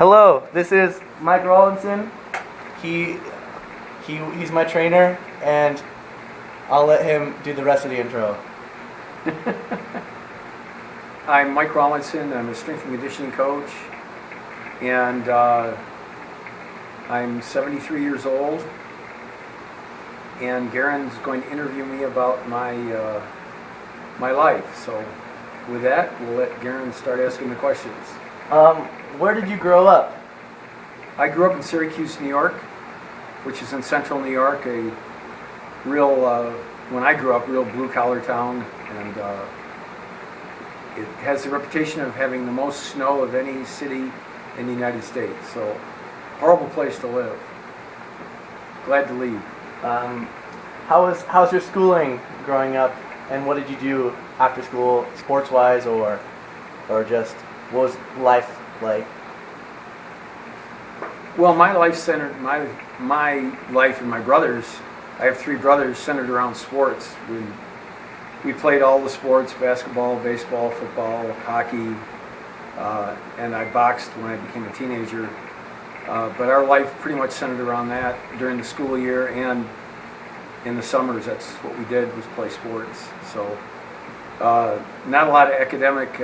Hello, this is Mike Rawlinson. He's my trainer, and I'll let him do the rest of the intro. I'm Mike Rawlinson. I'm a strength and conditioning coach, and I'm 73 years old. And Garen's going to interview me about my life. So, with that, we'll let Garen start asking the questions. Where did you grow up? I grew up in Syracuse, New York, which is in central New York, a real, when I grew up, real blue-collar town, and it has the reputation of having the most snow of any city in the United States. So, horrible place to live. Glad to leave. How's your schooling growing up, and what did you do after school, sports-wise, or just what was life like? Well, my life centered, my life and my brothers, I have three brothers, centered around sports. We played all the sports: basketball, baseball, football, hockey, and I boxed when I became a teenager. But our life pretty much centered around that during the school year, and in the summers, that's what we did, was play sports. So not a lot of academic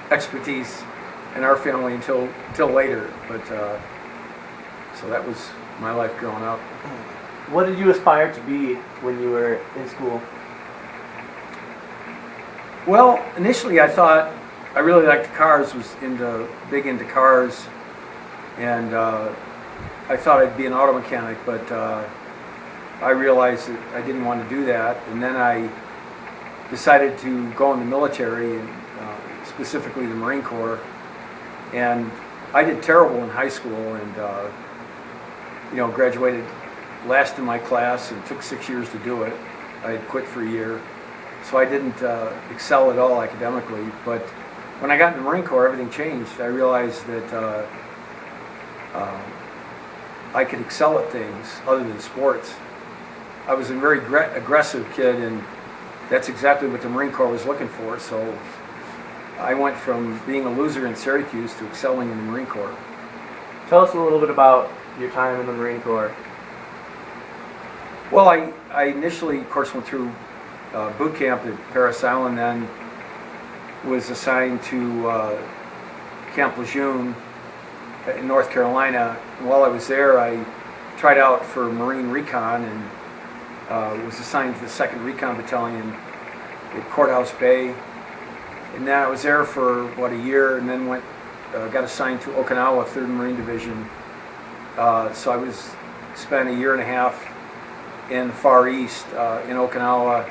expertise in our family until later, but so that was my life growing up. What did you aspire to be when you were in school? Well, initially I thought I really liked cars, was big into cars, and I thought I'd be an auto mechanic, but I realized that I didn't want to do that, and then I decided to go in the military, and specifically the Marine Corps. And I did terrible in high school, and graduated last in my class, and took 6 years to do it. I had quit for a year, so I didn't excel at all academically. But when I got in the Marine Corps, everything changed. I realized that I could excel at things other than sports. I was a very aggressive kid, and that's exactly what the Marine Corps was looking for. So I went from being a loser in Syracuse to excelling in the Marine Corps. Tell us a little bit about your time in the Marine Corps. Well, I initially, of course, went through boot camp at Parris Island, then was assigned to Camp Lejeune in North Carolina. And while I was there, I tried out for Marine Recon, and was assigned to the 2nd Recon Battalion at Courthouse Bay. And then I was there for about a year, and then got assigned to Okinawa, 3rd Marine Division. So I spent a year and a half in the Far East, in Okinawa,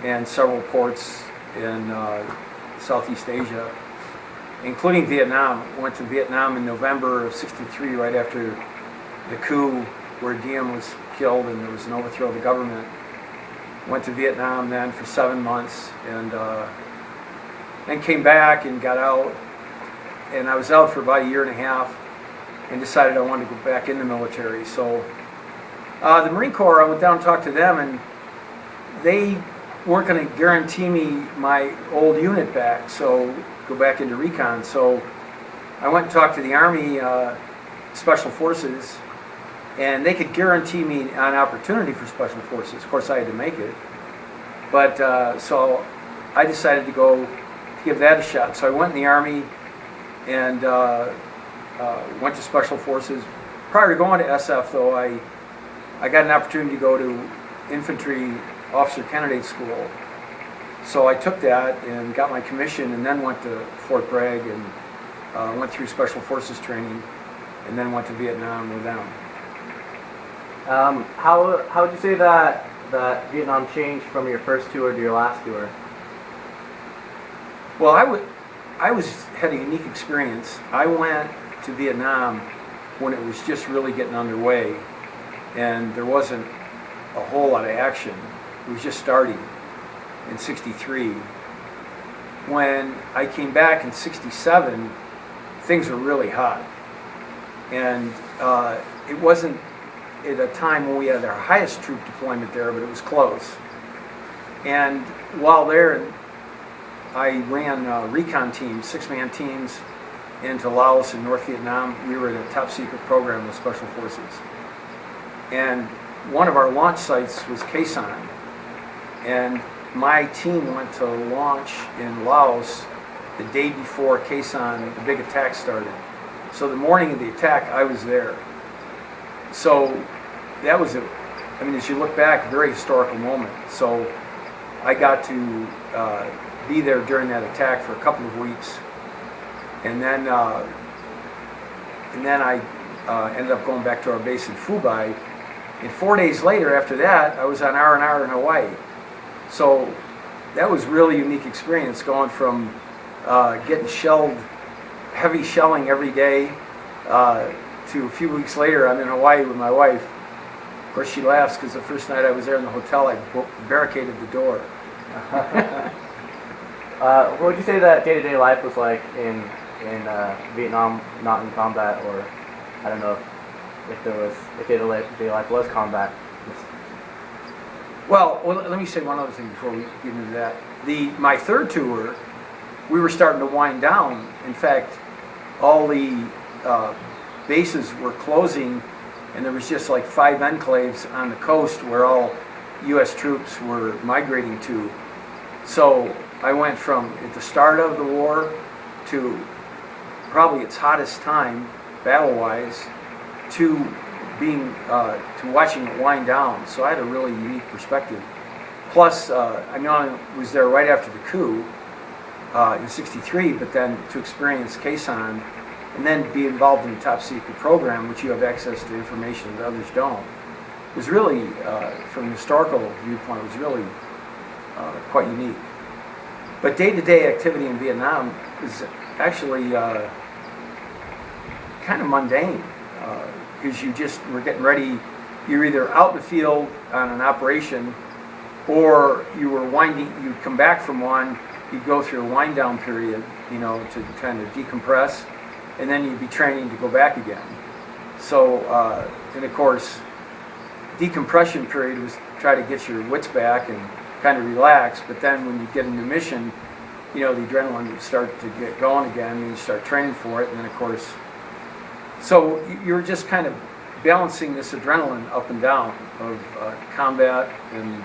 and several ports in Southeast Asia, including Vietnam. Went to Vietnam in November of '63, right after the coup where Diem was killed and there was an overthrow of the government. Went to Vietnam then for 7 months, and then came back and got out. And I was out for about a year and a half, and decided I wanted to go back in the military. So the Marine Corps, I went down and talked to them, and they weren't going to guarantee me my old unit back, so go back into recon. So I went and talked to the Army Special Forces, and they could guarantee me an opportunity for Special Forces. Of course, I had to make it. But so I decided to go give that a shot. So I went in the Army and went to Special Forces. Prior to going to SF, though, I got an opportunity to go to Infantry Officer Candidate School. So I took that and got my commission, and then went to Fort Bragg and went through Special Forces training, and then went to Vietnam with them. How would you say that Vietnam changed from your first tour to your last tour? Well, I had a unique experience. I went to Vietnam when it was just really getting underway, and there wasn't a whole lot of action. It was just starting in '63. When I came back in '67, things were really hot, and it wasn't at a time when we had our highest troop deployment there, but it was close. And while there, I ran recon teams, 6-man teams, into Laos and North Vietnam. We were in a top secret program with Special Forces. And one of our launch sites was Khe Sanh. And my team went to launch in Laos the day before Khe Sanh, the big attack started. So the morning of the attack, I was there. So that was, I mean, as you look back, a very historical moment. So I got to be there during that attack for a couple of weeks. And then I ended up going back to our base in Phu Bai. And 4 days later, after that, I was on R&R in Hawaii. So that was really unique experience, going from getting shelled, heavy shelling every day, to a few weeks later, I'm in Hawaii with my wife. Of course, she laughs because the first night I was there in the hotel, I barricaded the door. What would you say that day-to-day life was like in Vietnam, not in combat, or I don't know if day-to-day life was combat? Well, let me say one other thing before we get into that. My third tour, we were starting to wind down. In fact, all the bases were closing, and there was just like 5 enclaves on the coast where all U.S. troops were migrating to. So I went from at the start of the war to probably its hottest time, battle-wise, to being to watching it wind down. So I had a really unique perspective. Plus, I know I was there right after the coup in '63, but then to experience Khe Sanh and then be involved in the top secret program, which you have access to information that others don't, was really, from a historical viewpoint, was really quite unique. But day-to-day activity in Vietnam is actually kind of mundane, because you just were getting ready. You're either out in the field on an operation, or you were you'd come back from one, you'd go through a wind down period, you know, to kind of decompress, and then you'd be training to go back again. So, and of course, decompression period was try to get your wits back and kind of relax, but then when you get into mission, you know, the adrenaline would start to get going again, and you start training for it, and then of course, so you're just kind of balancing this adrenaline up and down of combat and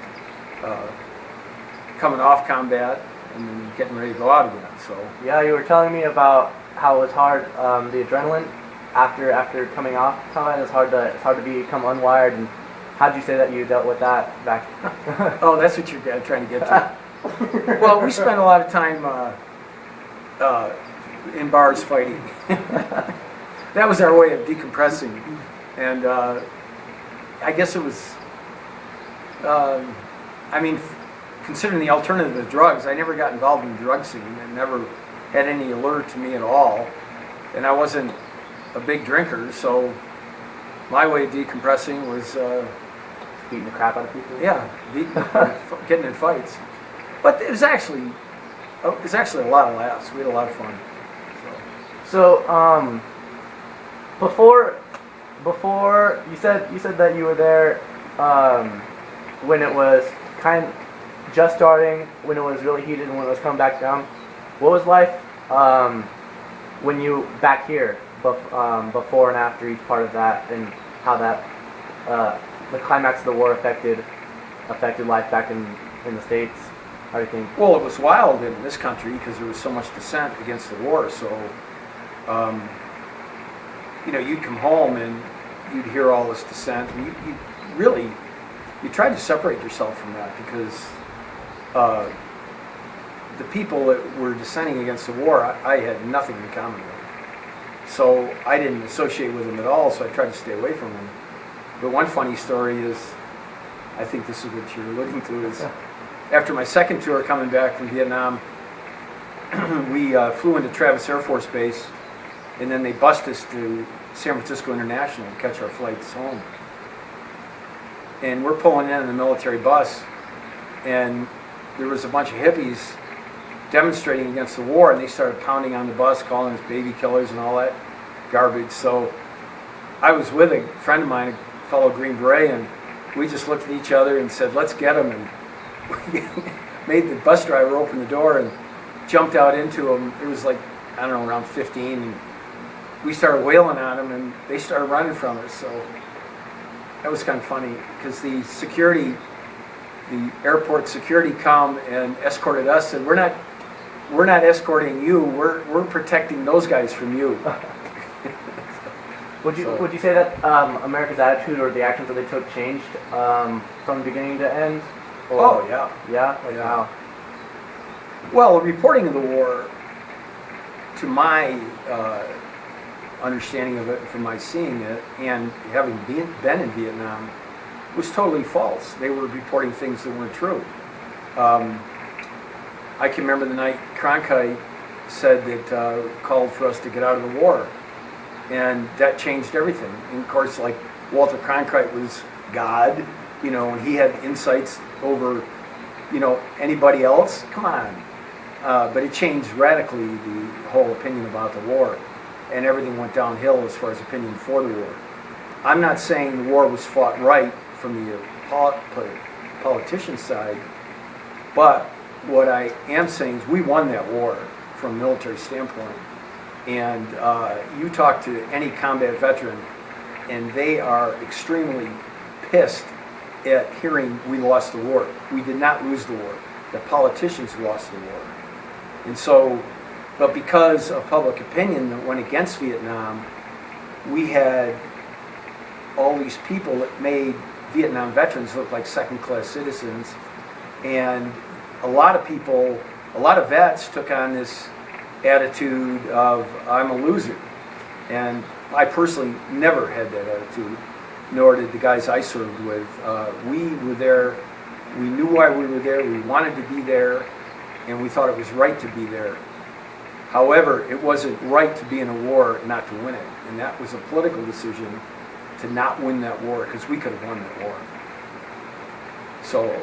coming off combat and then getting ready to go out again. So yeah, you were telling me about how it was hard, the adrenaline after coming off combat. It's hard to become unwired. And how did you say that you dealt with that back? Oh, that's what you're trying to get to. Well, we spent a lot of time in bars fighting. That was our way of decompressing, and I guess it was. I mean, considering the alternative to drugs, I never got involved in the drug scene. It never had any allure to me at all, and I wasn't a big drinker, so my way of decompressing was beating the crap out of people. Yeah, getting in fights. But it was actually a lot of laughs. We had a lot of fun. So before you said that you were there when it was kind of just starting, when it was really heated and when it was coming back down. What was life when you back here before and after each part of that, and how that the climax of the war affected life back in the States? How do you think? Well, it was wild in this country because there was so much dissent against the war. So, you know, you'd come home and you'd hear all this dissent. And you tried to separate yourself from that because the people that were dissenting against the war, I had nothing in common with. So I didn't associate with them at all. So I tried to stay away from them. But one funny story is, I think this is what you're alluding to, is after my second tour coming back from Vietnam, we flew into Travis Air Force Base, and then they bused us to San Francisco International to catch our flights home. And we're pulling in the military bus, and there was a bunch of hippies demonstrating against the war, and they started pounding on the bus, calling us baby killers and all that garbage. So I was with a friend of mine, a fellow Green Beret, and we just looked at each other and said, let's get him. And we made the bus driver open the door and jumped out into him. It was like I don't know, around 15, and we started wailing on them, and they started running from us. So that was kind of funny because the airport security come and escorted us, and we're not escorting you. We're protecting those guys from you. Would you say that America's attitude or the actions that they took changed from beginning to end? Or, Oh yeah. Yeah. Like Yeah. how? Well, reporting of the war, to my understanding of it, from my seeing it, and having been in Vietnam, was totally false. They were reporting things that weren't true. I can remember the night Cronkite said that called for us to get out of the war, and that changed everything. And of course, like Walter Cronkite was God, and he had insights over, anybody else. Come on. But it changed radically the whole opinion about the war, and everything went downhill as far as opinion for the war. I'm not saying the war was fought right from the politician side, but what I am saying is we won that war from a military standpoint. And you talk to any combat veteran, and they are extremely pissed at hearing we lost the war. We did not lose the war. The politicians lost the war. And so, but because of public opinion that went against Vietnam, we had all these people that made Vietnam veterans look like second-class citizens. And a lot of vets took on this attitude of, I'm a loser. And I personally never had that attitude, nor did the guys I served with. We were there, we knew why we were there, we wanted to be there, and we thought it was right to be there. However, it wasn't right to be in a war not to win it. And that was a political decision to not win that war, because we could have won that war. So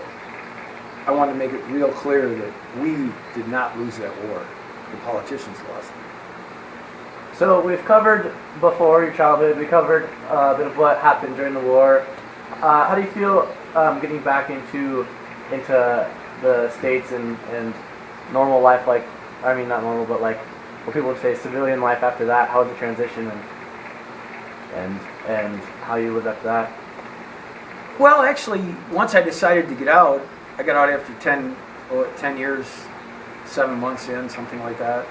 I want to make it real clear that we did not lose that war. The politicians lost it. So we've covered before your childhood. We covered a bit of what happened during the war. How do you feel getting back into the States and normal life? Like, I mean, not normal, but like what people would say civilian life after that. How was the transition and how you lived after that? Well, actually, once I decided to get out, I got out after 10 years, 7 months in, something like that.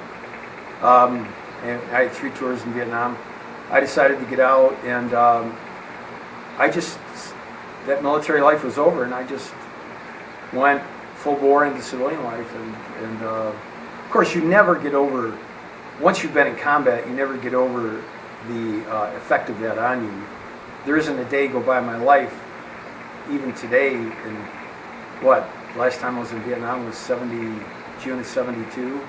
And I had 3 tours in Vietnam. I decided to get out, and that military life was over, and I just went full bore into civilian life. And of course, you never get over, once you've been in combat, you never get over the effect of that on you. There isn't a day go by in my life, even today, last time I was in Vietnam was June of 72.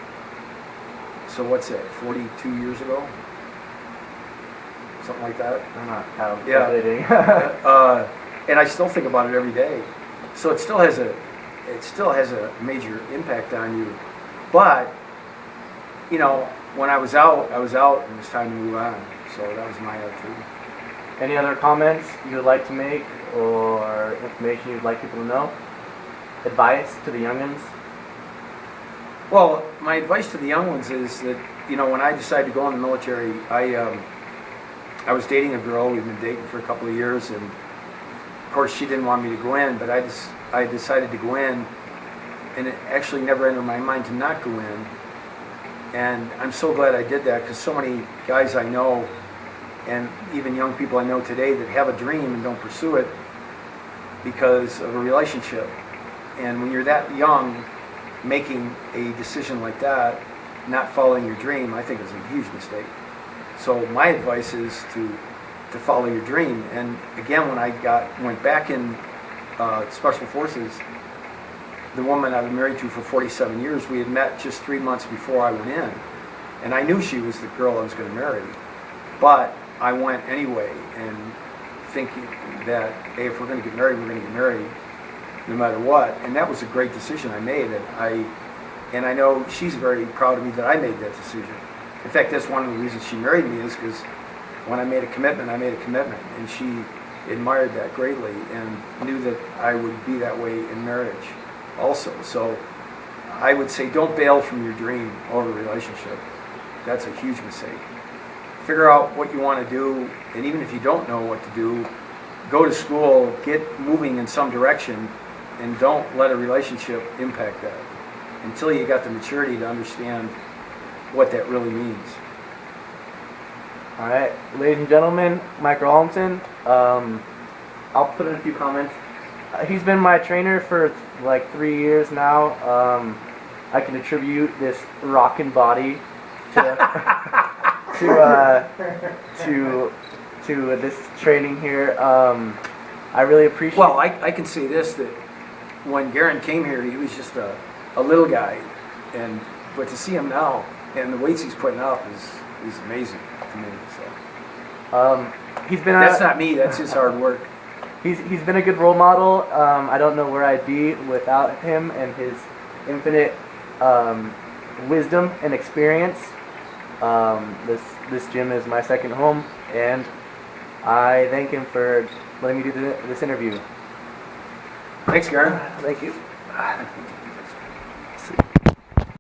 So what's that, 42 years ago? Something like that. I'm not calculating. Yeah. And I still think about it every day. So it still has a major impact on you. But, when I was out, and it was time to move on. So that was my attitude. Any other comments you would like to make or information you'd like people to know? Advice to the youngins? Well, my advice to the young ones is that, when I decided to go in the military, I was dating a girl. We'd been dating for a couple of years, and of course she didn't want me to go in, but I decided to go in, and it actually never entered my mind to not go in. And I'm so glad I did that, because so many guys I know, and even young people I know today, that have a dream and don't pursue it because of a relationship. And when you're that young, making a decision like that, not following your dream, I think is a huge mistake. So my advice is to follow your dream. And again, when I went back in Special Forces, the woman I've been married to for 47 years, we had met just 3 months before I went in. And I knew she was the girl I was going to marry. But I went anyway, and thinking that, hey, if we're going to get married, we're going to get married no matter what. And that was a great decision I made. And I know she's very proud of me that I made that decision. In fact, that's one of the reasons she married me, is because when I made a commitment, and she admired that greatly and knew that I would be that way in marriage also. So I would say, don't bail from your dream over a relationship. That's a huge mistake. Figure out what you want to do, and even if you don't know what to do, go to school, get moving in some direction, and don't let a relationship impact that until you got the maturity to understand what that really means. All right, ladies and gentlemen, Mike Rawlinson. I'll put in a few comments. He's been my trainer for like 3 years now. I can attribute this rockin' body to this training here. I really appreciate. Well, I can say this, that when Garen came here, he was just a little guy, but to see him now and the weights he's putting up is amazing to me. So he's been. That's not me. That's his hard work. He's been a good role model. I don't know where I'd be without him and his infinite wisdom and experience. This gym is my second home, and I thank him for letting me do this interview. Thanks, Garen. Thank you.